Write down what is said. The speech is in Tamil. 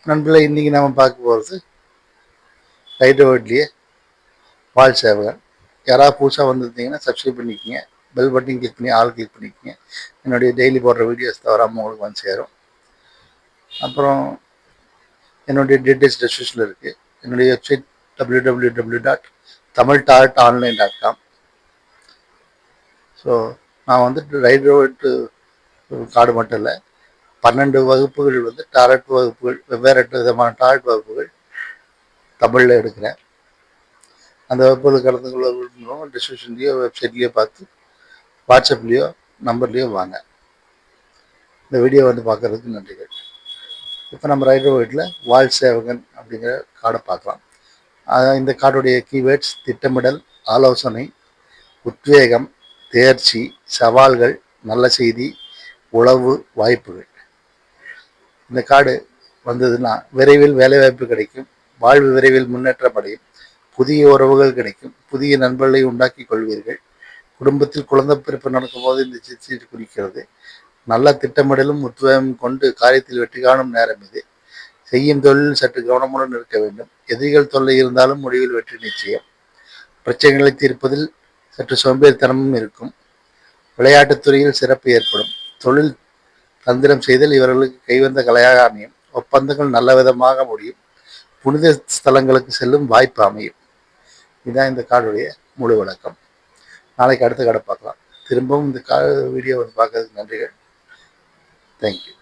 நண்பர்களே, இன்றைக்கி நம்ம பார்க்க போகிறது ஹைதராபாத்லேயே பால் சேவகன். யாராவது புதுசாக வந்திருந்தீங்கன்னா சப்ஸ்கிரைப் பண்ணிக்கோங்க, பெல் பட்டன் கிளிக் பண்ணி ஆல் கிளிக் பண்ணிக்கோங்க. என்னுடைய டெய்லி போடுற வீடியோஸ் தவறாமல் உங்களுக்கு வந்து சேரும். அப்புறம் என்னுடைய டீட்டெயில்ஸ் டிஸ்கிரிப்ஷனில் இருக்குது. என்னுடைய வெப்சைட் www.tamiltartonline.com. ஸோ நான் வந்துட்டு ஹைதராபாத் கார்டு மட்டும் இல்லை, 12 வகுப்புகள் வந்து டாரட் வகுப்புகள், வெவ்வேறு விதமான டாரட் வகுப்புகள் தமிழில் எடுக்கிறேன். அந்த வகுப்புகள் கலந்து கொள்ள விரும்புகிறவங்க டிஸ்கிரிப்ஷன்லேயோ வெப்சைட்லேயோ பார்த்து வாட்ஸ்அப்லேயோ நம்பர்லேயோ வாங்க. இந்த வீடியோ வந்து பார்க்குறதுக்கு நன்றிகள். இப்போ நம்ம ஹைதராபாத்தில் வால் சேவகன் அப்படிங்கிற கார்டை பார்க்கலாம். இந்த கார்டுடைய கீவேர்ட்ஸ்: திட்டமிடல், ஆலோசனை, உத்வேகம், தேர்ச்சி, சவால்கள், நல்ல செய்தி, உளவு, வாய்ப்புகள். இந்த கார்டு வந்ததுன்னா விரைவில் வேலைவாய்ப்பு கிடைக்கும், வாழ்வு விரைவில் முன்னேற்றம் அடையும், புதிய உறவுகள் கிடைக்கும், புதிய நண்பர்களை உண்டாக்கி கொள்வீர்கள், குடும்பத்தில் குழந்தை பிறப்பு நடக்கும் போது இந்த சீட்டு குறிக்கிறது. நல்ல திட்டமிடலும் உத்வேகம் கொண்டு காரியத்தில் வெற்றி காணும் நேரம் இது. செய்யும் தொழில் சற்று கவனமுடன் இருக்க வேண்டும். எதிரிகள் தொல்லை இருந்தாலும் முடிவில் வெற்றி நிச்சயம். பிரச்சனைகளை தீர்ப்பதில் சற்று சோம்பேறித்தனமும் இருக்கும். விளையாட்டுத் துறையில் சிறப்பு ஏற்படும். தொழில் தந்திரம் செய்தல் இவர்களுக்கு கைவந்த கலையாக அமையும். ஒப்பந்தங்கள் நல்ல விதமாக முடியும். புனித ஸ்தலங்களுக்கு செல்லும் வாய்ப்பு அமையும். இதுதான் இந்த கார்டுடைய முழு விளக்கம். நாளைக்கு அடுத்த கார்டை பார்க்கலாம். திரும்பவும் இந்த வீடியோ வந்து பார்க்கறதுக்கு நன்றிகள். தேங்க்யூ.